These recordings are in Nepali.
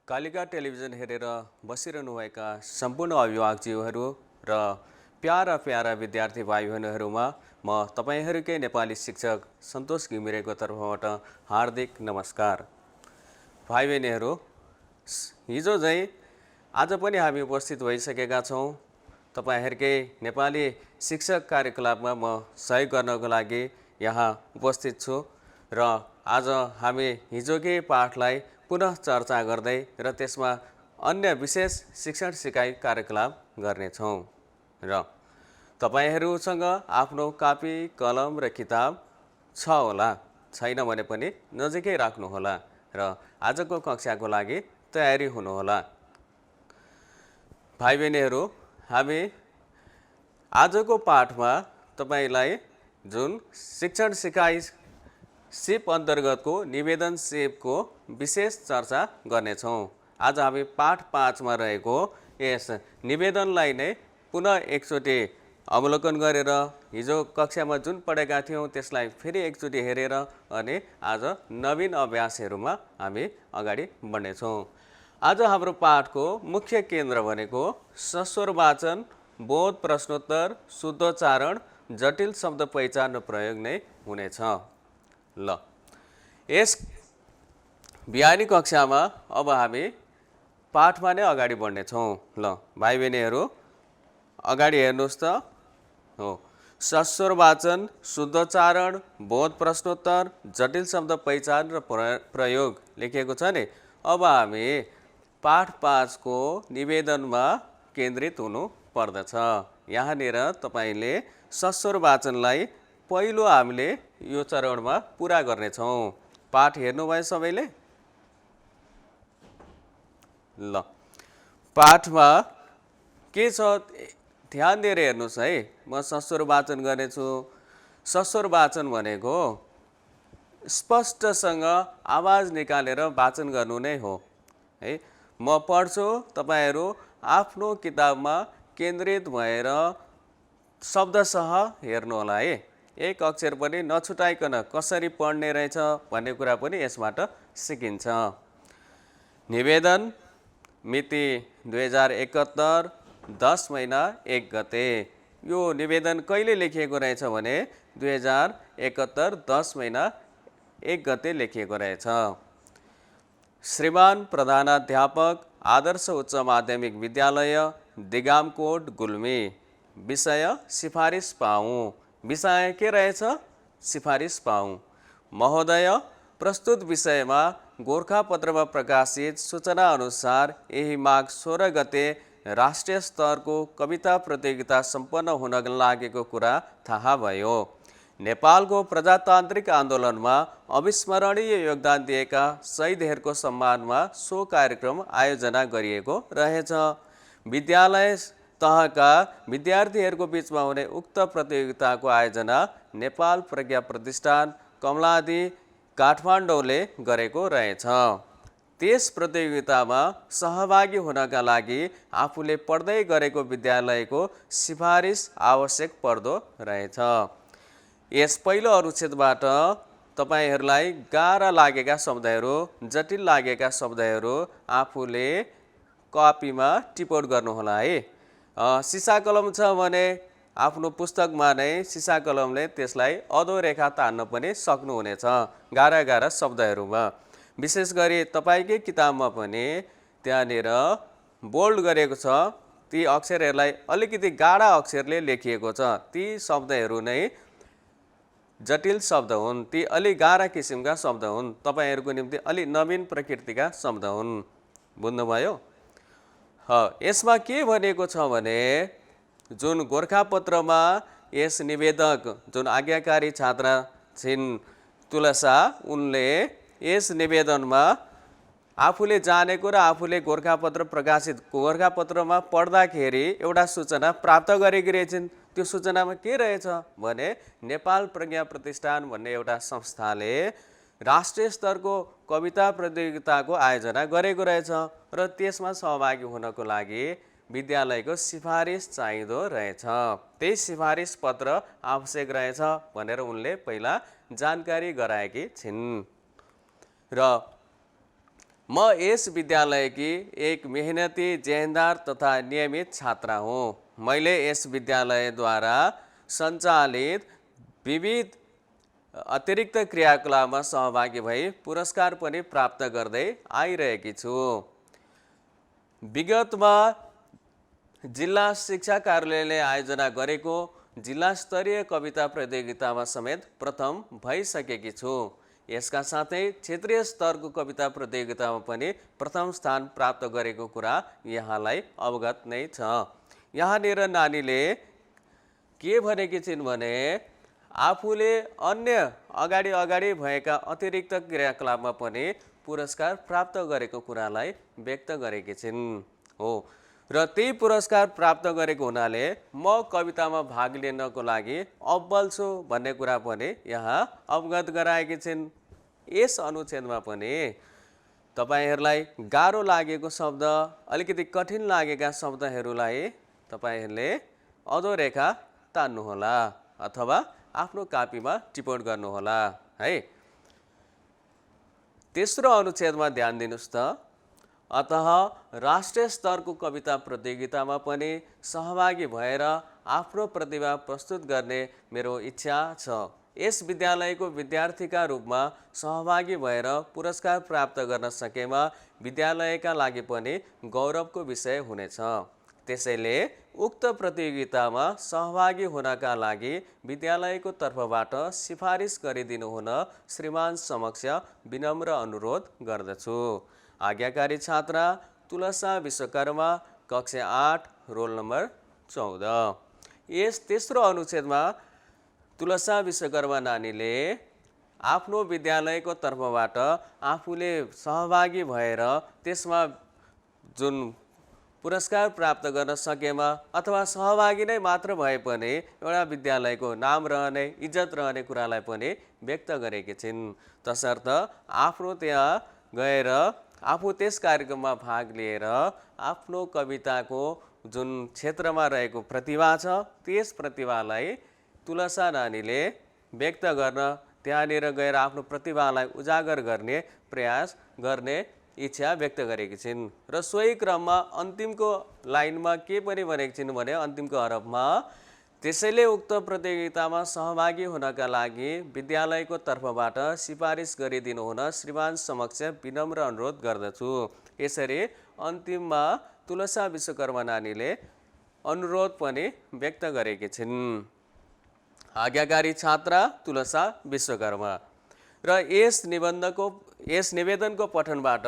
कालिका टेलिभिजन हेरेर बसिरहनुभएका सम्पूर्ण अभिभावकज्यूहरू र प्यारा विद्यार्थी भाइ बहिनीहरूमा म तपाईहरूकै नेपाली शिक्षक सन्तोष घिमिरेको तर्फबाट हार्दिक नमस्कार। भाइ बहिनीहरू, हिजो चाहिँ आज पनि हामी उपस्थित भइसकेका छौँ तपाईहरूकै नेपाली शिक्षक कार्यकलापमा म सहयोग गर्नको लागि यहाँ उपस्थित छु र आज हामी हिजोकै पाठलाई पुनः चर्चा गर्दै र त्यसमा अन्य विशेष शिक्षण सिकाइ कार्यकलाप गर्नेछौँ र तपाईहरूसँग आफ्नो कापी कलम र किताब छ होला, छैन भने पनि नजिकै राख्नुहोला र आजको कक्षाको लागि तयारी हुनुहोला। भाइ बहिनीहरू, हामी आजको पाठमा तपाईलाई जुन शिक्षण सिकाइ सिप अन्तर्गतको निवेदन सिपको विशेष चर्चा गर्नेछौँ। आज हामी पाठ 5 मा रहेको यस निवेदनलाई नै पुनः एकचोटि अवलोकन गरेर हिजो कक्षामा जुन पढेका थियौँ त्यसलाई फेरि एकचोटि हेरेर अनि आज नवीन अभ्यासहरूमा हामी अगाडि बढ्नेछौँ। आज हाम्रो पाठको मुख्य केन्द्र भनेको सस्वर वाचन, बोध प्रश्नोत्तर, शुद्धोच्चारण, जटिल शब्द पहिचान र प्रयोग नै हुनेछ। ल, यस बिहानी कक्षामा अब हामी पाठमा नै अगाडि बढ्नेछौँ। ल भाइ बहिनीहरू, अगाडि हेर्नुहोस् त। हो, सस्वर वाचन, शुद्धोच्चारण, बोध प्रश्नोत्तर, जटिल शब्द पहिचान र प्रयोग लेखिएको छ नि। अब हामी पाठ 5 को निवेदनमा केन्द्रित हुनु पर्दछ। यहाँनिर तपाईले सस्वर वाचनलाई पहिलो हामीले यो चरणमा पुरा गर्नेछौँ। पाठ हेर्नुभयो सबैले? ल, पाठमा के छ ध्यान दिएर हेर्नुहोस् है। म सस्वर वाचन गर्नेछु। सस्वर वाचन भनेको स्पष्टसँग आवाज निकालेर वाचन गर्नु नै हो है। म पढ्छु, तपाईहरू आफ्नो किताबमा केन्द्रित भएर शब्दसह हेर्नुहोला है। एक अक्षर पनि नछुटाइकन कसरी पढ्ने रहेछ भन्ने कुरा पनि यसबाट सिकिन्छ। निवेदन मिति 2071 10 महिना 1 गते। यो निवेदन कहिले लेखिएको रहेछ भने 2071 10 महिना 1 गते लेखिएको रहेछ। श्रीमान प्रधानाध्यापक, आदर्श उच्च माध्यमिक विद्यालय, दिगामकोट, गुल्मी। विषय सिफारिस पाऊँ। विषय के रहेछ? सिफारिस पाऊँ। महोदय, प्रस्तुत विषयमा गोरखापत्रमा प्रकाशित सूचना अनुसार यही माघ 16 गते राष्ट्रिय स्तरको कविता प्रतियोगिता सम्पन्न हुन लागेको कुरा थाहा भयो। नेपालको प्रजातान्त्रिक आन्दोलनमा अविस्मरणीय योगदान दिएका शहीदहरूको सम्मानमा सो कार्यक्रम आयोजना गरिएको रहेछ। विद्यालय तहका विद्यार्थीहरूको बीचमा हुने उक्त प्रतियोगिताको आयोजना नेपाल प्रज्ञा प्रतिष्ठान कमलादी काठमाडौँले गरेको रहेछ। त्यस प्रतियोगितामा सहभागी हुनका लागि आफूले पढ्दै गरेको विद्यालयको सिफारिस आवश्यक पर्दो रहेछ। यस पहिलो अनुच्छेदबाट तपाईहरूलाई गाह्रा लागेका शब्दहरू, जटिल लागेका शब्दहरू आफूले कपीमा टिपोट गर्नुहोला है। सिसा कलम छ भने आफ्नो पुस्तकमा नै सिसा कलमले त्यसलाई अधोरेखा तान्न पनि सक्नुहुनेछ गाह्रा शब्दहरूमा। विशेष गरी तपाईँकै किताबमा पनि त्यहाँनिर बोल्ड गरेको छ। ती अक्षरहरूलाई अलिकति गाढा अक्षरले लेखिएको छ। ती शब्दहरू नै जटिल शब्द हुन्। ती अलि गाह्रा किसिमका शब्द हुन्। तपाईँहरूको निम्ति अलि नवीन प्रकृतिका शब्द हुन्। बुझ्नुभयो? यसमा के भनेको छ भने जुन गोरखापत्रमा यस निवेदक जुन आज्ञाकारी छात्रा छिन् तुलसा, उनले यस निवेदनमा आफूले जानेको र आफूले गोरखापत्रमा पढ्दाखेरि एउटा सूचना प्राप्त गरेकी रहेछन्। त्यो सूचनामा के रहेछ भने नेपाल प्रज्ञा प्रतिष्ठान भन्ने एउटा संस्थाले राष्ट्रिय स्तरको कविता प्रतियोगिताको आयोजना गरेको रहेछ र त्यसमा सहभागी हुनको लागि विद्यालयको सिफारिस चाहिँदो रहेछ। त्यही सिफारिस पत्र आवश्यक रहेछ भनेर उनले पहिला जानकारी गराएकी छिन्। र म यस विद्यालयकी एक मेहनती जेहेन्दार तथा नियमित छात्रा हुँ। मैले यस विद्यालयद्वारा सञ्चालित विविध अतिरिक्त क्रियाकलापमा सहभागी भई पुरस्कार पनि प्राप्त गर्दै आइरहेकी छु। विगतमा जिल्ला शिक्षा कार्यालयले आयोजना गरेको जिल्ला स्तरीय कविता प्रतियोगितामा समेत प्रथम भइसकेकी छु। यसका साथै क्षेत्रीय स्तरको कविता प्रतियोगितामा पनि प्रथम स्थान प्राप्त गरेको कुरा यहाँलाई अवगत नै छ। यहाँनिर नानीले के भनेकी छिन् भने आफूले अन्य अगाडि भएका अतिरिक्त क्रियाकलापमा पनि पुरस्कार प्राप्त गरेको कुरालाई व्यक्त गरेकी छिन् हो र त्यही पुरस्कार प्राप्त गरेको हुनाले म कवितामा भाग लिनको लागि अब्बल छु भन्ने कुरा पनि यहाँ अवगत गराएकी छिन्। यस अनुच्छेदमा पनि तपाईहरूलाई गाह्रो लागेको शब्द, अलिकति कठिन लागेका शब्दहरूलाई तपाईहरूले अधोरेखा तान्नुहोला अथवा आफ्नो कापीमा टिप्पण गर्नुहोला है। तेस्रो अनुच्छेदमा ध्यान दिनुस् त। अतः राष्ट्रिय स्तरको कविता प्रतियोगितामा पनि सहभागी भएर आफ्नो प्रतिभा प्रस्तुत गर्ने मेरो इच्छा छ। यस विद्यालयको विद्यार्थीका रूपमा सहभागी भएर पुरस्कार प्राप्त गर्न सकेमा विद्यालयका लागि पनि गौरवको विषय हुनेछ। त्यसैले उक्त प्रतियोगितामा सहभागी हुनका लागि विद्यालयको तर्फबाट सिफारिस गरिदिनु हुन श्रीमान समक्ष विनम्र अनुरोध गर्दछु। आज्ञाकारी छात्रा तुलसा विश्वकर्मा, कक्षा 8, रोल नम्बर 14। यस तेस्रो अनुच्छेदमा तुलसा विश्वकर्मा नानीले आफ्नो विद्यालयको तर्फबाट आफूले सहभागी भएर त्यसमा जुन पुरस्कार प्राप्त गर्न सकेमा अथवा सहभागी नै मात्र भए पनि एउटा विद्यालयको नाम रहने, इज्जत रहने कुरालाई पनि व्यक्त गरेकी छिन्। तसर्थ आफ्नो त्यहाँ गएर आफू त्यस कार्यक्रममा भाग लिएर आफ्नो कविताको जुन क्षेत्रमा रहेको प्रतिभा छ त्यस प्रतिभालाई तुलसा नानीले व्यक्त गर्न, त्यहाँनिर गएर आफ्नो प्रतिभालाई उजागर गर्ने प्रयास गर्ने इच्छा व्यक्त गरेकी छिन्। र सोही क्रममा अन्तिमको लाइनमा के पनि भनेकी छिन् भने अन्तिमको हरफमा त्यसैले उक्त प्रतियोगितामा सहभागी हुनका लागि विद्यालयको तर्फबाट सिफारिस गरिदिनु हुन श्रीमान समक्ष विनम्र अनुरोध गर्दछु। यसरी अन्तिममा तुलसा विश्वकर्मा नानीले अनुरोध पनि व्यक्त गरेकी छिन्। आज्ञाकारी छात्रा तुलसा विश्वकर्मा। र यस निवेदनको पठनबाट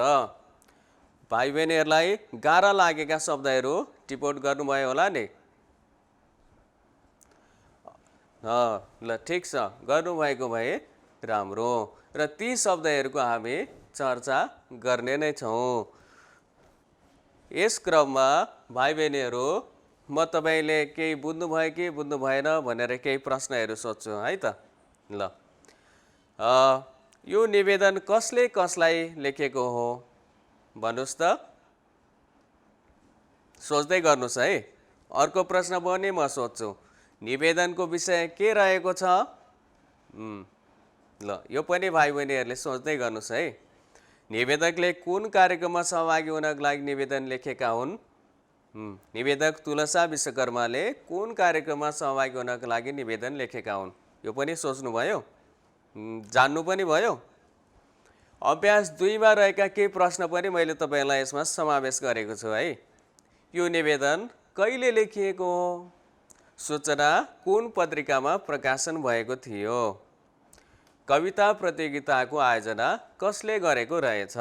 भाइ बहिनीहरूलाई गाह्रा लागेका शब्दहरू टिप्पण गर्नुभयो होला नि? ल ठिक छ, गर्नुभएको भए राम्रो। र ती शब्दहरूको हामी चर्चा गर्ने नै छौँ। यस क्रममा भाइ बहिनीहरू म तपाईँले केही बुझ्नुभयो कि बुझ्नु भएन भनेर केही प्रश्नहरू सोध्छु है त। ल यो निवेदन कसले कसलाई लेखेको हो भन्नुहोस् त, सोच्दै गर्नुहोस् है। अर्को प्रश्न पनि म सोध्छु, निवेदनको विषय के रहेको छ? ल यो पनि भाइ बहिनीहरूले सोच्दै गर्नुहोस् है। निवेदकले कुन कार्यक्रममा सहभागी हुनको लागि निवेदन लेखेका हुन्? निवेदक तुलसा विश्वकर्माले कुन कार्यक्रममा सहभागी हुनको लागि निवेदन लेखेका हुन्? यो पनि सोच्नुभयो, जान्नु पनि भयो। अभ्यास 2 मा रहेका केही प्रश्न पनि मैले तपाईँलाई यसमा समावेश गरेको छु है। यो निवेदन कहिले लेखिएको हो? सूचना कुन पत्रिकामा प्रकाशन भएको थियो? कविता प्रतियोगिताको आयोजना कसले गरेको रहेछ?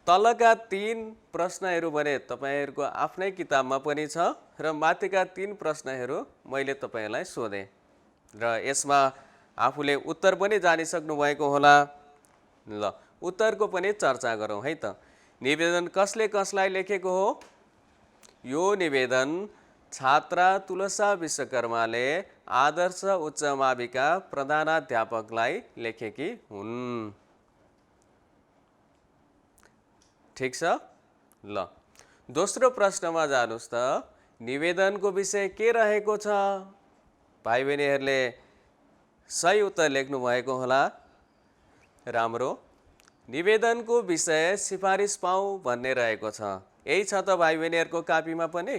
तलका 3 प्रश्नहरू भने तपाईँहरूको आफ्नै किताबमा पनि छ र माथिका 3 प्रश्नहरू मैले तपाईँलाई सोधेँ र यसमा आफूले उत्तर पनि जानिसक्नु भएको होला। ल उत्तरको पनि चर्चा गरौँ है त। निवेदन कसले कसलाई लेखेको हो? यो निवेदन छात्रा तुलसा विश्वकर्माले आदर्श उच्च माविका प्रधानाध्यापकलाई लेखेकी हुन्। ठिक छ। ल दोस्रो प्रश्नमा जानुस् त। निवेदनको विषय के रहेको छ? भाइ बहिनीहरूले सही उत्तर लेख्नु भएको होला। राम्रो। निवेदनको विषय सिफारिस पाऊ भन्ने रहेको छ। यही छ त भाइ बहिनीहरूको कापीमा पनि।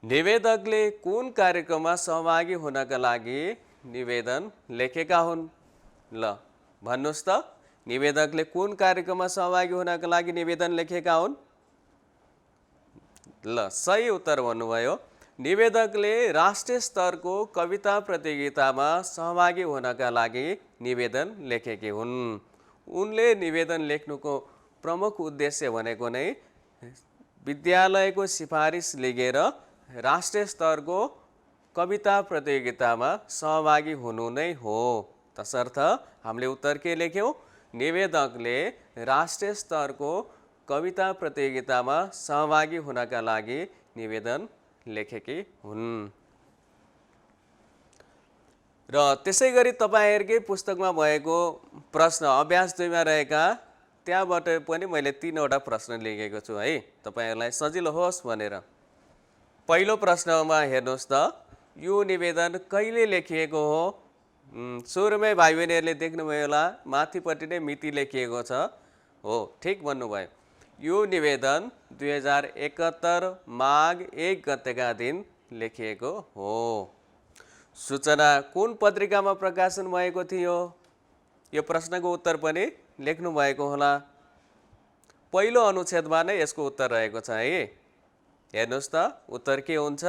निवेदकले कुन कार्यक्रममा सहभागी हुनका लागि निवेदन लेखेका हुन्? ल भन्नुहोस् त, निवेदकले कुन कार्यक्रममा सहभागी हुनका लागि निवेदन लेखेका हुन्? ल सही उत्तर भन्नुभयो। निवेदकले राष्ट्रिय स्तरको कविता प्रतियोगितामा सहभागी हुनका लागि निवेदन लेखेकी हुन्। उनले निवेदन लेख्नुको प्रमुख उद्देश्य भनेको नै विद्यालयको सिफारिस लिगेर राष्ट्रिय स्तरको कविता प्रतियोगितामा सहभागी हुनु नै हो। तसर्थ हामीले उत्तर के लेख्यौँ? निवेदकले राष्ट्रिय स्तरको कविता प्रतियोगितामा सहभागी हुनका लागि निवेदन लेखेकी हुन्। र त्यसै गरी तपाईँहरूकै पुस्तकमा भएको प्रश्न अभ्यास 2 मा रहेका त्यहाँबाट पनि मैले 3 वटा प्रश्न लेखेको छु है, तपाईँहरूलाई सजिलो होस् भनेर। पहिलो प्रश्नमा हेर्नुहोस् त, यो निवेदन कहिले लेखिएको हो? सुरुमै भाइ बहिनीहरूले देख्नुभयो होला, माथिपट्टि नै मिति लेखिएको छ। हो, ठिक भन्नुभयो। यो निवेदन 2071 माघ 1 गतेका दिन लेखिएको हो। सूचना कुन पत्रिकामा प्रकाशन भएको थियो? यो प्रश्नको उत्तर पनि लेख्नु भएको होला। पहिलो अनुच्छेदमा नै यसको उत्तर रहेको छ है। हेर्नुहोस् त, उत्तर के हुन्छ?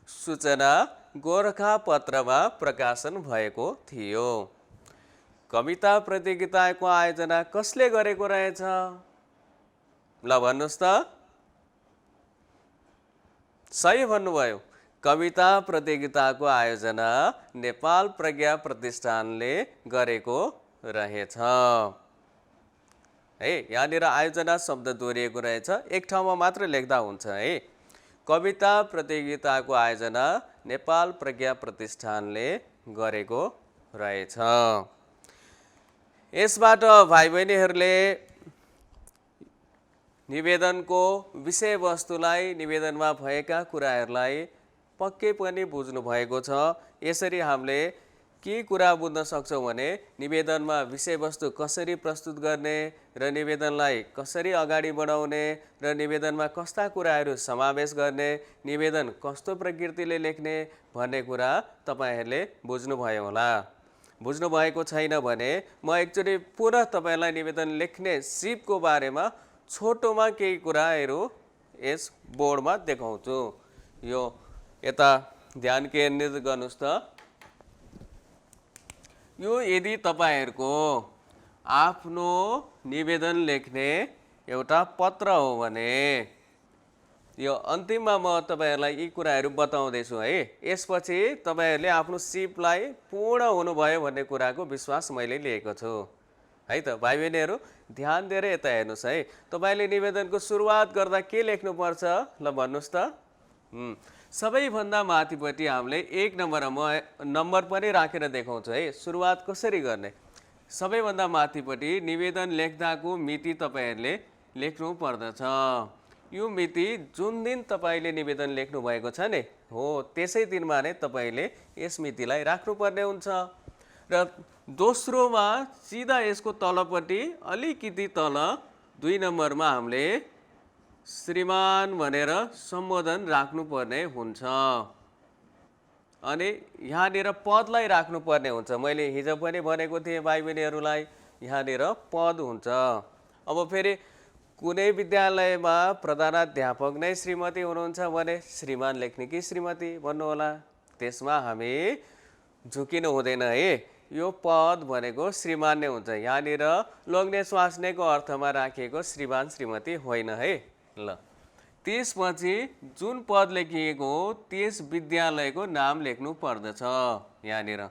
सूचना गोरखापत्रमा प्रकाशन भएको थियो। कविता प्रतियोगिताको आयोजना कसले गरेको रहेछ? ल भन्नुहोस् त। सही भन्नुभयो। कविता प्रतियोगिताको आयोजना नेपाल प्रज्ञा प्रतिष्ठानले गरेको रहेछ है। यहाँनिर आयोजना शब्द दोहोरिएको रहेछ, एक ठाउँमा मात्र लेख्दा हुन्छ है। कविता प्रतियोगिताको आयोजना नेपाल प्रज्ञा प्रतिष्ठानले गरेको रहेछ। यसबाट भाइ बहिनीहरूले निवेदनको विषयवस्तुलाई, निवेदनमा भएका कुराहरूलाई पक्कै पनि बुझ्नु भएको छ। यसरी हामीले के कुरा बुझ्न सक्छौँ भने निवेदनमा विषयवस्तु कसरी प्रस्तुत गर्ने र निवेदनलाई कसरी अगाडि बढाउने र निवेदनमा कस्ता कुराहरू समावेश गर्ने, निवेदन कस्तो प्रकृतिले लेख्ने भन्ने कुरा तपाईँहरूले बुझ्नुभयो होला। बुझ्नु भएको छैन भने म एकचोटि पुनः तपाईँलाई निवेदन लेख्ने सिपको बारेमा छोटोमा केही कुराहरू यस बोर्डमा देखाउँछु। यो यता ध्यान केन्द्रित गर्नुहोस् त। यो यदि तपाईँहरूको आफ्नो निवेदन लेख्ने एउटा पत्र हो भने यो अन्तिममा म तपाईँहरूलाई यी कुराहरू बताउँदैछु है। यसपछि तपाईँहरूले आफ्नो सिपलाई पूर्ण हुनुभयो भन्ने कुराको विश्वास मैले लिएको छु है त। भाइ बहिनीहरू ध्यान दिएर यता हेर्नुहोस् है। तपाईँले निवेदनको सुरुवात गर्दा के लेख्नुपर्छ? ल भन्नुहोस् त। सबैभन्दा माथिपट्टि हामीले 1 नम्बर पनि राखेर देखाउँछु है, सुरुवात कसरी गर्ने। सबैभन्दा माथिपट्टि निवेदन लेख्दाको मिति तपाईँहरूले लेख्नु पर्दछ। यो मिति जुन दिन तपाईँले निवेदन लेख्नु भएको छ नि हो, त्यसै दिनमा नै तपाईँले यस मितिलाई राख्नुपर्ने हुन्छ। र दोस्रोमा सिधा यसको तलपट्टि अलिकति तल 2 नम्बरमा हामीले श्रीमान भनेर सम्बोधन राख्नुपर्ने हुन्छ। अनि यहाँनिर पदलाई राख्नुपर्ने हुन्छ। मैले हिजो पनि भनेको थिएँ भाइ बहिनीहरूलाई, यहाँनिर पद हुन्छ। अब फेरि कुनै विद्यालयमा प्रधानाध्यापक नै श्रीमती हुनुहुन्छ भने श्रीमान लेख्ने कि श्रीमती भन्नुहोला। त्यसमा हामी झुकिनु हुँदैन है। यो पद भनेको श्रीमान नै हुन्छ। यहाँनिर लोग्ने स्वास्नेको अर्थमा राखिएको श्रीमान श्रीमती होइन है। ल त्यसपछि जुन पद लेखिएको हो त्यस विद्यालयको नाम लेख्नु पर्दछ यहाँनिर।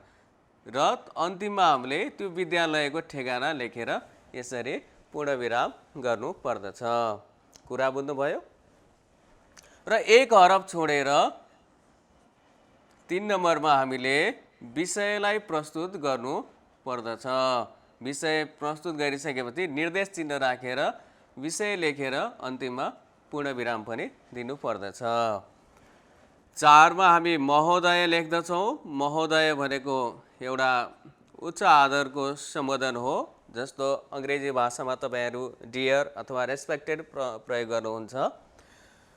र अन्तिममा हामीले त्यो विद्यालयको ठेगाना लेखेर यसरी पूर्णविराम गर्नु पर्दछ। कुरा बुझ्नुभयो? र 1 हरफ छोडेर 3 नम्बरमा हामीले विषयलाई प्रस्तुत गर्नु पर्दछ। विषय प्रस्तुत गरिसकेपछि निर्देश चिन्ह राखेर विषय लेखेर अन्तिममा पूर्णविराम पनि दिनु पर्दछ। 4 मा हामी महोदय लेख्दछौँ। महोदय भनेको एउटा उच्च आदरको सम्बोधन हो। जस्तो अङ्ग्रेजी भाषामा तपाईँहरू डियर अथवा रेस्पेक्टेड प्रयोग गर्नुहुन्छ।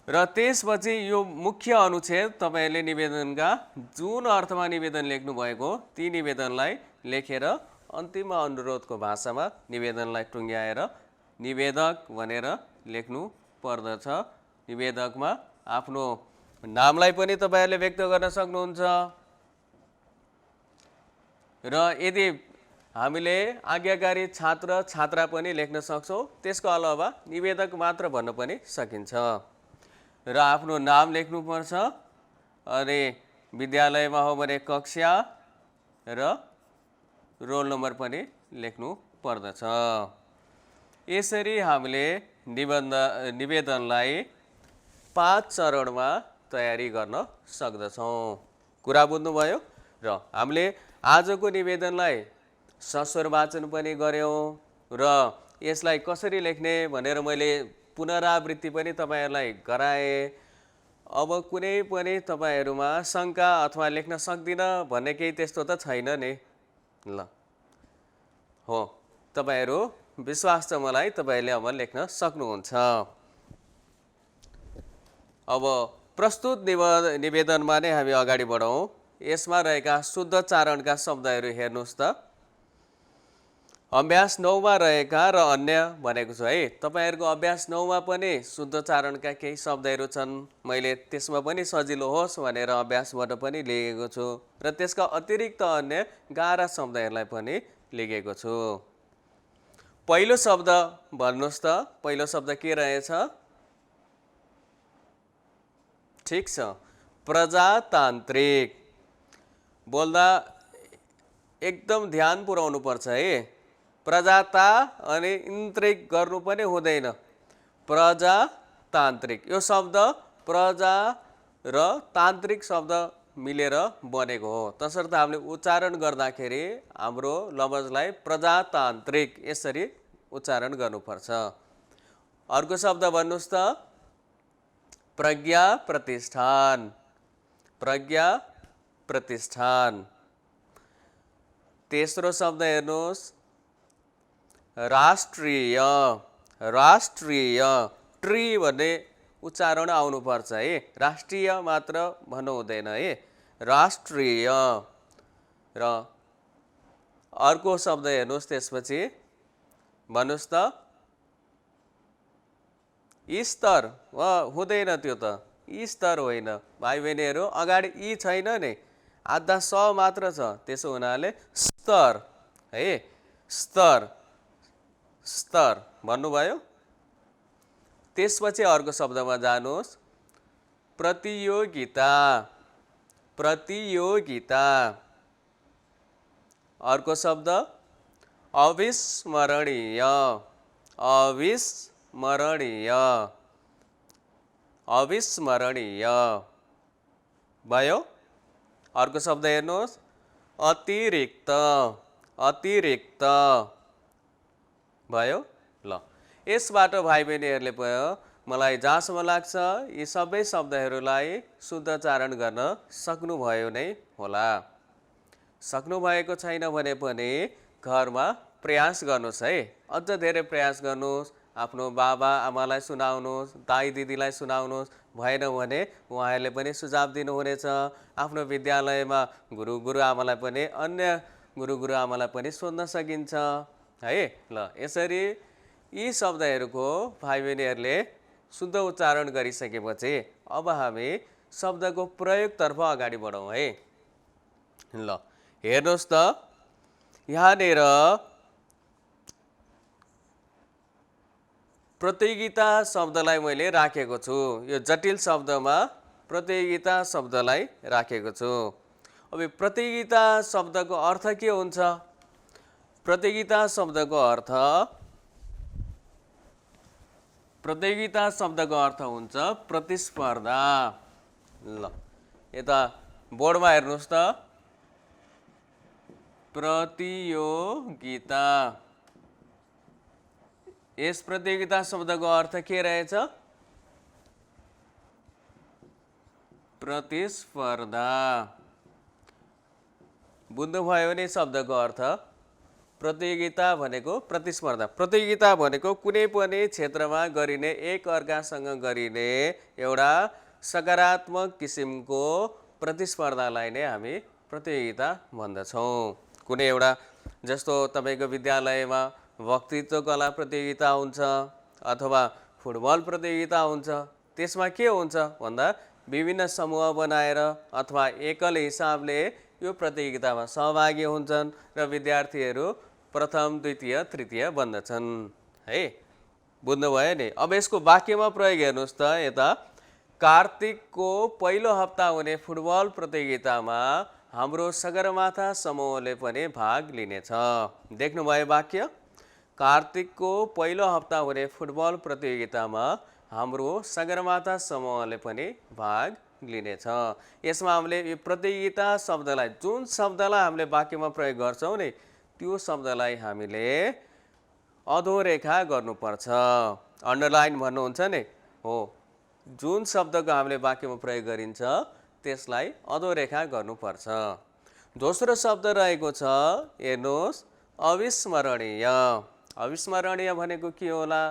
र त्यसपछि यो मुख्य अनुच्छेद तपाईँले निवेदनका जुन अर्थमा निवेदन लेख्नु भएको ती निवेदनलाई लेखेर अन्तिम अनुरोधको भाषामा निवेदनलाई टुङ्ग्याएर निवेदक भनेर लेख्नु पर्दछ। निवेदकमा आफ्नो नामलाई पनि तपाईँहरूले व्यक्त गर्न सक्नुहुन्छ। र यदि हामीले आज्ञाकारी छात्र छात्रा पनि लेख्न सक्छौँ। त्यसको अलावा निवेदक मात्र भन्न पनि सकिन्छ। र आफ्नो नाम लेख्नुपर्छ। अनि विद्यालयमा हो भने कक्षा र रोल नम्बर पनि लेख्नु पर्दछ। यसरी हामीले निवेदनलाई 5 चरणमा तयारी गर्न सक्दछौँ। कुरा बुझ्नुभयो? र हामीले आजको निवेदनलाई सस्वर वाचन पनि गऱ्यौँ र यसलाई कसरी लेख्ने भनेर मैले पुनरावृत्ति पनि तपाईँहरूलाई गराएँ। अब कुनै पनि तपाईँहरूमा शङ्का अथवा लेख्न सक्दिनँ भन्ने केही त्यस्तो त छैन नि? ल हो, तपाईँहरू विश्वास छ मलाई, तपाईँहरूले अब लेख्न सक्नुहुन्छ। अब प्रस्तुत निवेदनमा नै हामी अगाडि बढौँ। यसमा रहेका शुद्ध चारणका शब्दहरू हेर्नुहोस् त। अभ्यास 9 मा रहेका र अन्य भनेको छु है। तपाईँहरूको अभ्यास 9 मा पनि शुद्ध चारणका केही शब्दहरू छन्। मैले त्यसमा पनि सजिलो होस् भनेर अभ्यासबाट पनि लेखेको छु र त्यसका अतिरिक्त अन्य गाह्रा शब्दहरूलाई पनि लेखेको छु। पहिलो शब्द भन्नुहोस् त, पहिलो शब्द के रहेछ? ठिक छ, प्रजातान्त्रिक। बोल्दा एकदम ध्यान पुर्याउनु पर्छ है। प्रजाता अनि इन्त्रिक गर्नु पनि हुँदैन। प्रजातान्त्रिक यो शब्द प्रजा र तान्त्रिक शब्द मिलेर बनेको हो। तसर्थ हामीले उच्चारण गर्दाखेरि हाम्रो लवजलाई प्रजातान्त्रिक यसरी उच्चारण गर्नुपर्छ। अर्को शब्द भन्नुहोस् त, प्रज्ञा प्रतिष्ठान। प्रज्ञा प्रतिष्ठान। तेस्रो शब्द हेर्नुहोस्, राष्ट्रिय। राष्ट्रिय ट्री भन्ने उच्चारण आउनुपर्छ है। राष्ट्रिय मात्र भन्नु हुँदैन है, राष्ट्रिय। र अर्को शब्द हेर्नुहोस् त्यसपछि, भन्नुहोस् त, स्तर। हुँदैन त्यो त, स्तर होइन भाइ बहिनीहरू, अगाडि ई छैन नि, आधा स मात्र छ। त्यसो हुनाले स्तर है, स्तर। स्तर भन्नुभयो। त्यसपछि अर्को शब्दमा जानुहोस्, प्रतियोगिता। प्रतियोगिता। अर्को शब्द अविस्मरणीय। अविस्मरणीय। अविस्मरणीय भयो। अर्को शब्द हेर्नुहोस्, अतिरिक्त। अतिरिक्त भयो। ल यसबाट भाइ बहिनीहरूले मलाई जहाँसम्म लाग्छ यी सबै शब्दहरूलाई शुद्ध चारण गर्न सक्नुभयो नै होला। सक्नुभएको छैन भने पनि घरमा प्रयास गर्नुहोस् है। अझ धेरै प्रयास गर्नुहोस्। आफ्नो बाबा आमालाई सुनाउनुहोस्, दाइ दिदीलाई सुनाउनुहोस्। भएन भने उहाँहरूले पनि सुझाव दिनुहुनेछ। आफ्नो विद्यालयमा गुरुआमालाई पनि, अन्य गुरुआमालाई पनि सोध्न सकिन्छ है। ल यसरी यी शब्दहरूको भाइ बहिनीहरूले शुद्ध उच्चारण गरिसकेपछि अब हामी शब्दको प्रयोगतर्फ अगाडि बढौँ है। ल हेर्नुहोस् त, यहाँनिर प्रतियोगिता शब्दलाई मैले राखेको छु। यो जटिल शब्दमा प्रतियोगिता शब्दलाई राखेको छु। अब प्रतियोगिता शब्दको अर्थ के हुन्छ? प्रतियोगिता शब्दको अर्थ, प्रतियोगिता शब्दको अर्थ हुन्छ प्रतिस्पर्धा। ल यता बोर्डमा हेर्नुहोस् त, प्रतियोगिता। यस प्रतियोगिता शब्दको अर्थ के रहेछ? प्रतिस्पर्धा। बुझ्नुभयो भने शब्दको अर्थ प्रतियोगिता भनेको प्रतिस्पर्धा, प्रतियोगिता भनेको कुनै पनि क्षेत्रमा गरिने एक अर्कासँग गरिने एउटा सकारात्मक किसिमको प्रतिस्पर्धालाई नै हामी प्रतियोगिता भन्दछौँ। कुनै एउटा जस्तो तपाईँको विद्यालयमा वक्तृत्व कला प्रतियोगिता हुन्छ अथवा फुटबल प्रतियोगिता हुन्छ, त्यसमा के हुन्छ भन्दा विभिन्न समूह बनाएर अथवा एकल हिसाबले यो प्रतियोगितामा सहभागी हुन्छन् र विद्यार्थीहरू प्रथम द्वितीय तृतीय बन्दछन् है। बुझ्नुभयो नि। अब यसको वाक्यमा प्रयोग हेर्नुहोस् त। यता कार्तिकको पहिलो हप्ता हुने फुटबल प्रतियोगितामा हाम्रो सगरमाथा समूहले पनि भाग लिनेछ। देख्नुभयो वाक्य, कार्तिकको पहिलो हप्ता हुने फुटबल प्रतियोगितामा हाम्रो सगरमाथा समूहले पनि भाग लिनेछ। यसमा हामीले यो प्रतियोगिता शब्दलाई, जुन शब्दलाई हामीले वाक्यमा प्रयोग गर्छौँ नि, त्यो शब्दलाई हामीले अधोरेखा गर्नुपर्छ। अन्डरलाइन भन्नुहुन्छ नि हो, जुन शब्दको हामीले वाक्यमा प्रयोग गरिन्छ त्यसलाई अधोरेखा गर्नुपर्छ। दोस्रो शब्द रहेको छ, हेर्नुहोस्, अविस्मरणीय। अविस्मरणीय भनेको के होला?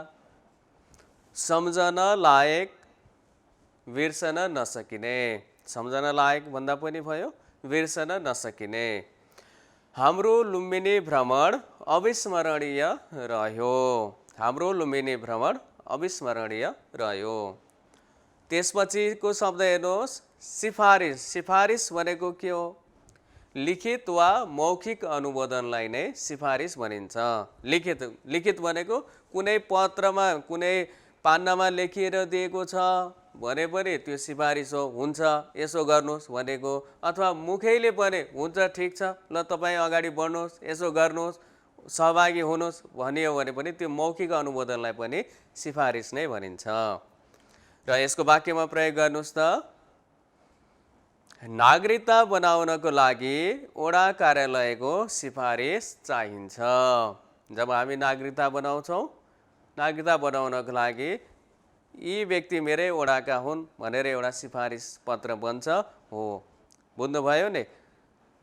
सम्झन लायक, बिर्सन नसकिने। सम्झन लायक भन्दा पनि भयो, बिर्सन नसकिने। हाम्रो लुम्बिनी भ्रमण अविस्मरणीय रह्यो। हाम्रो लुम्बिनी भ्रमण अविस्मरणीय रह्यो। त्यसपछिको शब्द हेर्नुहोस्, सिफारिस। सिफारिस भनेको के हो? लिखित वा मौखिक अनुमोदनलाई नै सिफारिस भनिन्छ। लिखित भनेको कुनै पत्रमा, कुनै पान्नामा लेखिएर दिएको छ भने पनि त्यो सिफारिस हो, हुन्छ यसो गर्नुहोस् भनेको। अथवा मुखैले पनि हुन्छ, ठिक छ, ल तपाईँ अगाडि बढ्नुहोस्, यसो गर्नुहोस्, सहभागी हुनुहोस् भनियो भने पनि त्यो मौखिक अनुमोदनलाई पनि सिफारिस नै भनिन्छ। र यसको वाक्यमा प्रयोग गर्नुहोस् त। नागरिकता बनाउनको लागि वडा कार्यालयको सिफारिस चाहिन्छ। जब हामी नागरिकता बनाउँछौँ, नागरिकता बनाउनको लागि यी व्यक्ति मेरै वडाका हुन् भनेर एउटा सिफारिस पत्र बन्छ हो। बुझ्नुभयो नि।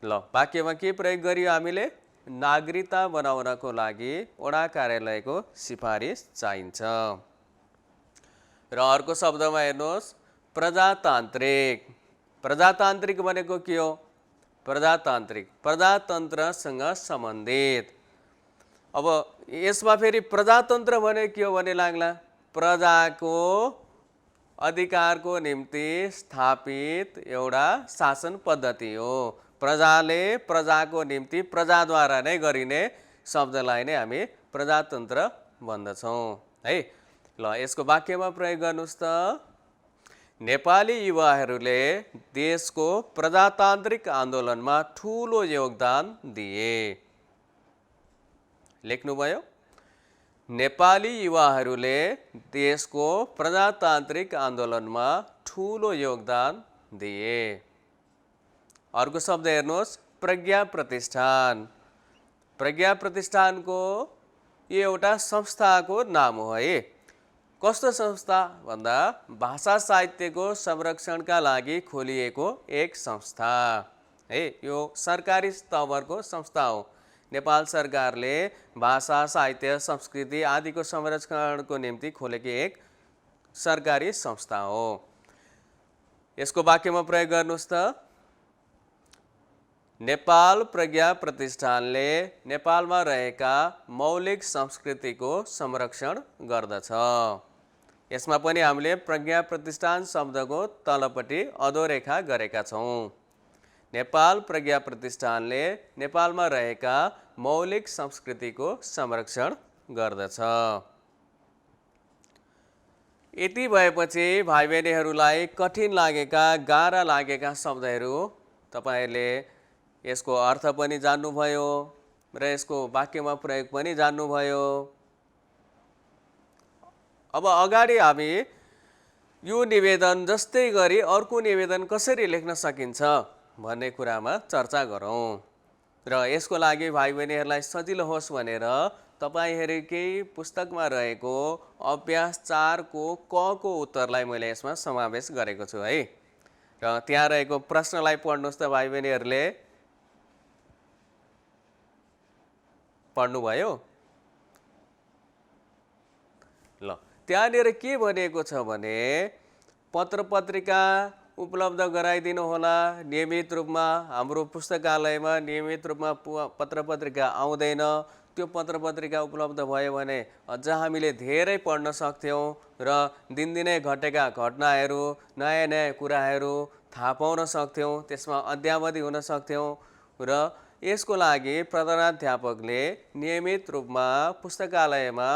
ल, वाक्यमा के प्रयोग गरियो हामीले? नागरिकता बनाउनको लागि वडा कार्यालयको सिफारिस चाहिन्छ। र अर्को शब्दमा हेर्नुहोस्, प्रजातान्त्रिक। प्रजातान्त्रिक भनेको के हो? प्रजातान्त्रिक, प्रजातन्त्रसँग सम्बन्धित। अब यसमा फेरि प्रजातन्त्र भने के हो भने लाग्ला? प्रजाको अधिकारको निम्ति स्थापित एउटा शासन पद्धति हो। प्रजाले प्रजाको निम्ति प्रजाद्वारा नै गरिने शब्दलाई नै हामी प्रजातन्त्र भन्दछौँ है। ल, यसको वाक्यमा प्रयोग गर्नुहोस् त। नेपाली युवाहरूले देशको प्रजातान्त्रिक आन्दोलनमा ठुलो योगदान दिए। लेख्नुभयो? नेपाली युवाहरूले देशको प्रजातान्त्रिक आन्दोलनमा ठुलो योगदान दिए। अर्को शब्द हेर्नुहोस्, प्रज्ञा प्रतिष्ठान। प्रज्ञा प्रतिष्ठानको यो एउटा संस्थाको नाम हो है। कस्तो संस्था भन्दा भाषा साहित्यको संरक्षणका लागि खोलिएको एक संस्था है। यो सरकारी स्तरको संस्था हो। नेपाल सरकारले भाषा, साहित्य, संस्कृति आदिको संरक्षणको निम्ति खोलेको एक सरकारी संस्था हो। यसको वाक्यमा प्रयोग गर्नुहोस् त। नेपाल प्रज्ञा प्रतिष्ठानले नेपालमा रहेका मौलिक संस्कृतिको संरक्षण गर्दछ। यसमा पनि हामीले प्रज्ञा प्रतिष्ठान शब्दको तलपट्टि अधोरेखा गरेका छौँ। नेपाल प्रज्ञा प्रतिष्ठानले नेपालमा रहेका मौलिक संस्कृतिको संरक्षण गर्दछ। यति भएपछि भाइ बहिनीहरूलाई कठिन लागेका, गाह्रा लागेका शब्दहरू तपाईहरूले यसको अर्थ पनि जान्नुभयो र यसको वाक्यमा प्रयोग पनि जान्नुभयो। अब अगाडि हामी यो निवेदन जस्तै गरी अर्को निवेदन कसरी लेख्न सकिन्छ भन्ने कुरामा चर्चा गरौँ। र यसको लागि भाइ बहिनीहरूलाई सजिलो होस् भनेर तपाईहरुकै पुस्तकमा रहेको अभ्यास 4 को क को उत्तरलाई मैले यसमा समावेश गरेको छु है। र त्यहाँ रहेको प्रश्नलाई पढ्नुस् त भाइ बहिनीहरूले। पढ्नुभयो? ल त्यहाँनिर के भनिएको छ भने पत्र पत्रिका उपलब्ध गराइदिनु होला। नियमित रूपमा हाम्रो पुस्तकालयमा नियमित रूपमा पत्र पत्रिका आउँदैन। त्यो पत्र पत्रिका उपलब्ध भयो भने अझ हामीले धेरै पढ्न सक्थ्यौँ र दिनदिनै घटेका घटनाहरू, नयाँ नयाँ कुराहरू थाहा पाउन सक्थ्यौँ, त्यसमा अद्यावधि हुन सक्थ्यौँ। र यसको लागि प्रधानाध्यापकले नियमित रूपमा पुस्तकालयमा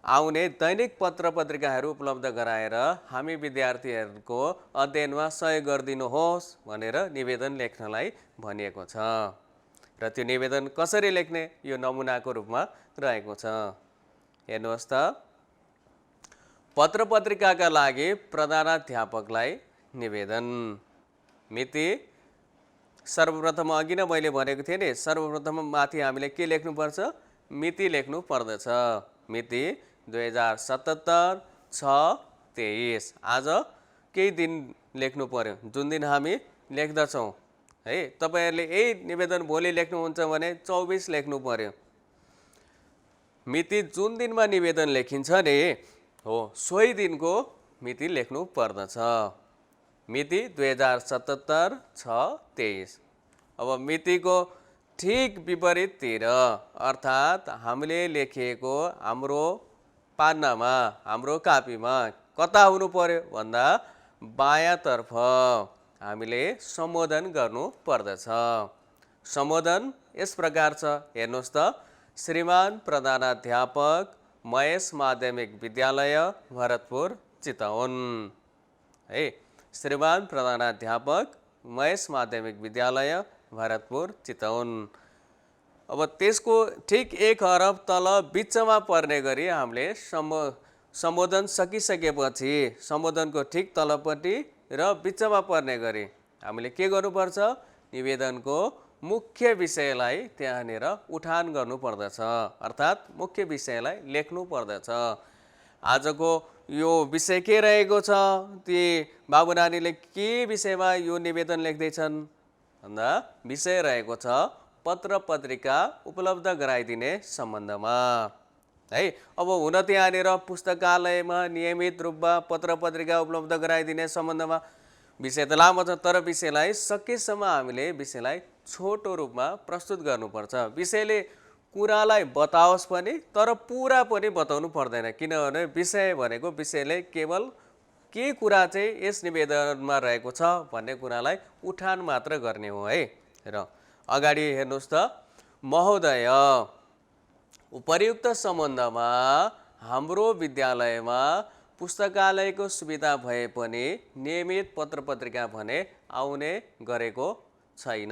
आउने दैनिक पत्र पत्रिकाहरू उपलब्ध गराएर हामी विद्यार्थीहरूको अध्ययनमा सहयोग गरिदिनुहोस् भनेर निवेदन लेख्नलाई भनिएको छ। र त्यो निवेदन कसरी लेख्ने यो नमुनाको रूपमा रहेको छ। हेर्नुहोस् त, पत्र पत्रिकाका लागि प्रधानाध्यापकलाई निवेदन। मिति सर्वप्रथम अघि नै मैले भनेको थिएँ नि, सर्वप्रथम माथि हामीले के लेख्नुपर्छ? मिति लेख्नु पर्दछ। मिति 2077/6/23। आज केही दिन लेख्नु पर्यो, जुन दिन हामी लेख्दछौँ है। तपाईहरूले यही निवेदन भोलि लेख्नुहुन्छ भने 24 लेख्नु पर्यो। मिति जुन दिनमा निवेदन लेखिन्छ नि हो सोही दिनको मिति लेख्नु पर्दछ। मिति 2077/6/23। अब मितिको ठिक विपरीततिर अर्थात् हामीले लेखिएको हाम्रो पान्नामा, हाम्रो कापीमा कता हुनु पर्यो भन्दा बायाँतर्फ हामीले सम्बोधन गर्नु पर्दछ। सम्बोधन यस प्रकार छ, हेर्नुहोस् त। श्रीमान प्रधानाध्यापक महेश माध्यमिक विद्यालय भरतपुर चितवन है। श्रीमान प्रधानाध्यापक महेश माध्यमिक विद्यालय भरतपुर चितवन। अब त्यसको ठिक एक हरफ तल बिचमा पर्ने गरी हामीले सम्बोधन सकिसकेपछि सम्बोधनको ठिक तलपट्टि र बिचमा पर्ने गरी हामीले के गर्नुपर्छ? निवेदनको मुख्य विषयलाई त्यहाँनिर उठान गर्नुपर्दछ, अर्थात् मुख्य विषयलाई लेख्नु पर्दछ। आजको यो विषय के रहेको छ? ती बाबु नानीले के विषयमा यो निवेदन लेख्दैछन् भन्दा विषय रहेको छ पत्र पत्रिका उपलब्ध गराइदिने सम्बन्धमा है। अब हुन त्यहाँनिर पुस्तकालयमा नियमित रूपमा पत्र पत्रिका उपलब्ध गराइदिने सम्बन्धमा विषय त लामो छ, तर विषयलाई सकेसम्म हामीले विषयलाई छोटो रूपमा प्रस्तुत गर्नुपर्छ। विषयले कुरालाई बताओस् पनि तर पुरा पनि बताउनु पर्दैन, किनभने विषय भनेको विषयले केवल के कुरा चाहिँ यस निवेदनमा रहेको छ भन्ने कुरालाई उठान मात्र गर्ने हो है। र अगाडि हेर्नुहोस् त, महोदय उपर्युक्त सम्बन्धमा हाम्रो विद्यालयमा पुस्तकालयको सुविधा भए पनि नियमित पत्र पत्रिका भने आउने गरेको छैन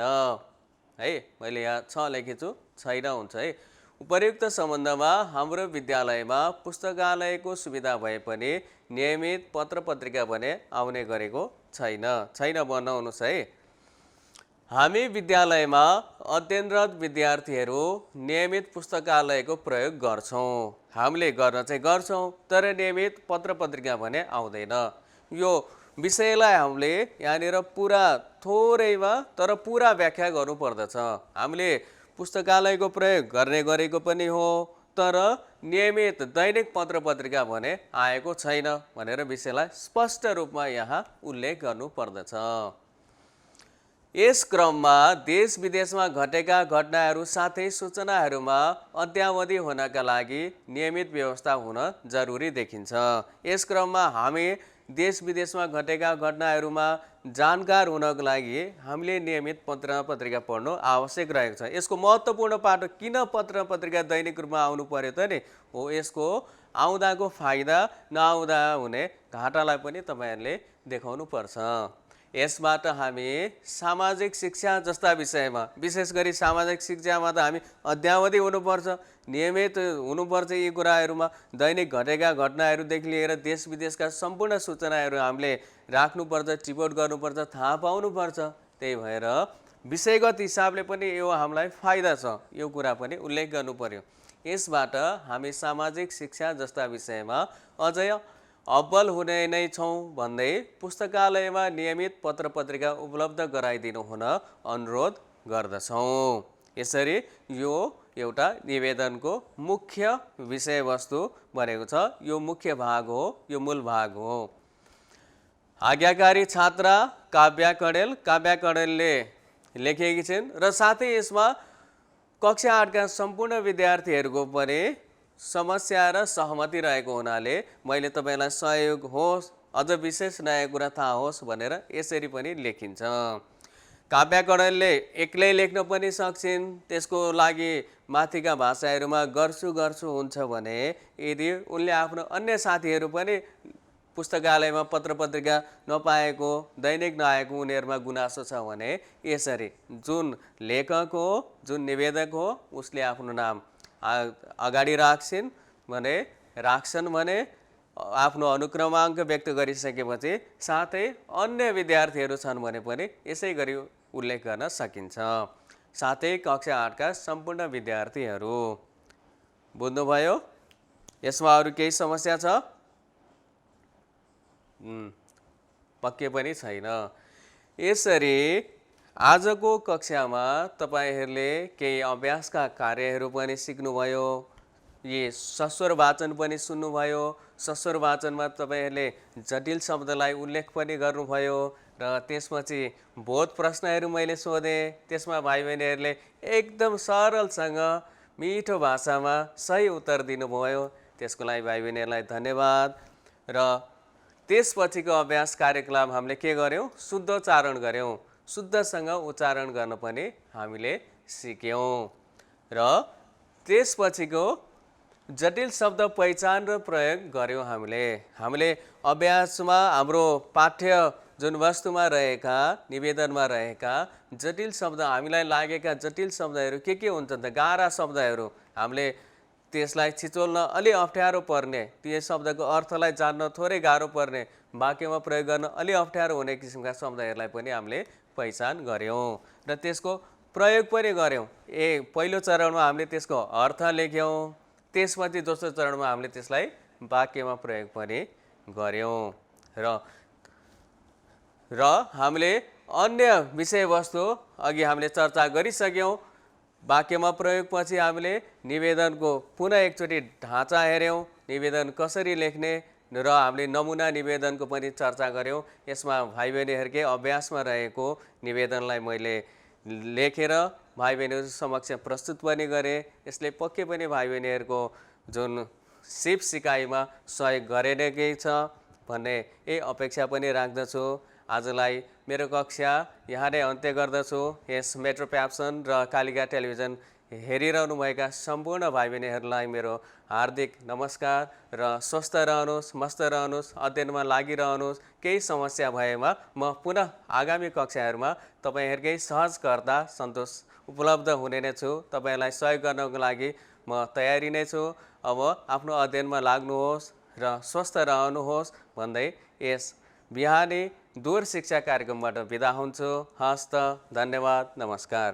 है। मैले यहाँ 6 लेखेछु, छैन हुन्छ है। उपर्युक्त सम्बन्धमा हाम्रो विद्यालयमा पुस्तकालयको सुविधा भए पनि नियमित पत्र पत्रिका भने आउने गरेको छैन। छैन बनाउनुहोस् है। हामी विद्यालयमा अध्ययनरत विद्यार्थीहरू नियमित पुस्तकालयको प्रयोग गर्छौँ। हामीले गर्न चाहिँ गर्छौँ, तर नियमित पत्र पत्रिका भने आउँदैन। यो विषयलाई हामीले यहाँनिर पुरा थोरैमा तर पुरा व्याख्या गर्नुपर्दछ। हामीले पुस्तकालयको प्रयोग गर्ने गरेको पनि हो, तर नियमित दैनिक पत्र पत्रिका भने आएको छैन भनेर विषयलाई स्पष्ट रूपमा यहाँ उल्लेख गर्नुपर्दछ। यस क्रममा देश विदेशमा घटेका घटनाहरू साथै सूचनाहरूमा अद्यावधि हुनका लागि नियमित व्यवस्था हुन जरुरी देखिन्छ। यस क्रममा हामी देश विदेशमा घटेका घटनाहरूमा जानकार हुनको लागि हामीले नियमित पत्र पत्रिका पढ्नु आवश्यक रहेको छ। यसको महत्त्वपूर्ण पाटो किन पत्र पत्रिका दैनिक रूपमा आउनु पर्यो त नि हो, यसको आउँदाको फाइदा नआउँदा हुने घाटालाई पनि तपाईहरूले देखाउनु पर्छ। यसबाट हामी सामाजिक शिक्षा जस्ता विषयमा, विशेष गरी सामाजिक शिक्षामा त हामी अद्यावधि हुनुपर्छ, नियमित हुनुपर्छ। यी कुराहरूमा दैनिक घटेका घटनाहरूदेखि लिएर देश विदेशका सम्पूर्ण सूचनाहरू हामीले राख्नुपर्छ, टिपोट गर्नुपर्छ, थाहा पाउनुपर्छ। त्यही भएर विषयगत हिसाबले पनि यो हामीलाई फाइदा छ, यो कुरा पनि उल्लेख गर्नु पर्यो। यसबाट हामी सामाजिक शिक्षा जस्ता विषयमा अझै अब्बल हुने नै छौँ भन्दै पुस्तकालयमा नियमित पत्र पत्रिका उपलब्ध गराइदिनु हुन अनुरोध गर्दछौँ। यसरी यो एउटा निवेदनको मुख्य विषयवस्तु बनेको छ। यो मुख्य भाग हो, यो मूल भाग हो। आज्ञाकारी छात्रा काव्या कँडेलले लेखेकी छिन् र साथै यसमा कक्षा 8 का सम्पूर्ण विद्यार्थीहरूको पनि समस्या र सहमति रहेको हुनाले मैले तपाईलाई सहयोग होस्, अझ विशेष नयाँ कुरा थाहा होस् भनेर यसरी पनि लेखिन्छ। काव्या कँडेलले एक्लै लेख्न पनि सक्छिन्। त्यसको लागि माथिका भाषाहरूमा गर्छु हुन्छ भने यदि उनले आफ्नो अन्य साथीहरू पनि पुस्तकालयमा पत्र पत्रिका नपाएको, दैनिक नआएको उनीहरूमा गुनासो छ भने यसरी जुन लेखक हो, जुन निवेदक हो, उसले आफ्नो नाम अगाडि राख्छन् भने आफ्नो अनुक्रमाङ्क व्यक्त गरिसकेपछि साथै अन्य विद्यार्थीहरू छन् भने पनि यसै गरी उल्लेख गर्न सकिन्छ। साथै कक्षा 8 का सम्पूर्ण विद्यार्थीहरू। बुझ्नुभयो? यसमा अरू केही समस्या छ? पक्कै पनि छैन। यसरी आजको कक्षामा तपाईहरूले केही अभ्यासका कार्यहरू पनि सिक्नुभयो। यी सस्वर वाचन पनि सुन्नुभयो। सस्वर वाचनमा तपाईहरूले जटिल शब्दलाई उल्लेख पनि गर्नुभयो र त्यसपछि बहुत प्रश्नहरू मैले सोधेँ। त्यसमा भाइ बहिनीहरूले एकदम सरलसँग मिठो भाषामा सही उत्तर दिनुभयो। त्यसको लागि भाइ बहिनीहरूलाई धन्यवाद। र त्यसपछिको अभ्यास कार्यक्रम हामीले के गर्यौँ? शुद्ध उच्चारण गर्यौँ। शुद्धसँग उच्चारण गर्न पनि हामीले सिक्यौँ। र त्यसपछिको जटिल शब्द पहिचान र प्रयोग गर्यौँ। हामीले अभ्यासमा हाम्रो पाठ्य जुन वस्तुमा रहेका, निवेदनमा रहेका जटिल शब्द, हामीलाई लागेका जटिल शब्दहरू के हुन्छन् त? गाह्रा शब्दहरू हामीले त्यसलाई छिचोल्न अलि अप्ठ्यारो पर्ने, त्यो शब्दको अर्थलाई जान्न थोरै गाह्रो पर्ने, वाक्यमा प्रयोग गर्न अलि अप्ठ्यारो हुने किसिमका शब्दहरूलाई पनि हामीले पहिचान गर्यौँ र त्यसको प्रयोग पनि गर्यौँ। पहिलो चरणमा हामीले त्यसको अर्थ लेख्यौँ। त्यसपछि दोस्रो चरणमा हामीले त्यसलाई वाक्यमा प्रयोग पनि गर्यौँ र हामीले अन्य विषयवस्तु अघि हामीले चर्चा गरिसक्यौँ। वाक्यमा प्रयोगपछि हामीले निवेदनको पुनः एकचोटि ढाँचा हेऱ्यौँ, निवेदन कसरी लेख्ने र हामीले नमुना निवेदनको पनि चर्चा गऱ्यौँ। यसमा भाइ बहिनीहरूकै अभ्यासमा रहेको निवेदनलाई मैले लेखेर भाइ बहिनीहरू समक्ष प्रस्तुत पनि गरेँ। यसले पक्कै पनि भाइ बहिनीहरूको जुन सिकाइमा सहयोग गरेकै छ भन्ने अपेक्षा पनि राख्दछु। आजलाई मेरो कक्षा यहाँ नै अन्त्य गर्दछु। यस मेट्रो प्याप्सन र कालिका टेलिभिजन हेरिरहनुभएका सम्पूर्ण भाइ बहिनीहरूलाई मेरो हार्दिक नमस्कार र स्वस्थ रहनुहोस्, मस्त रहनुहोस्, अध्ययनमा लागिरहनुहोस्। केही समस्या भएमा म पुनः आगामी कक्षाहरूमा तपाईँहरूकै सहजकर्ता सन्तोष उपलब्ध हुने नै छु। तपाईँहरूलाई सहयोग गर्नको लागि म तयारी नै छु। अब आफ्नो अध्ययनमा लाग्नुहोस् र स्वस्थ रहनुहोस् भन्दै यस बिहानी दूर शिक्षा कार्यक्रमबाट बिदा हुन्छु। हस्त, धन्यवाद, नमस्कार।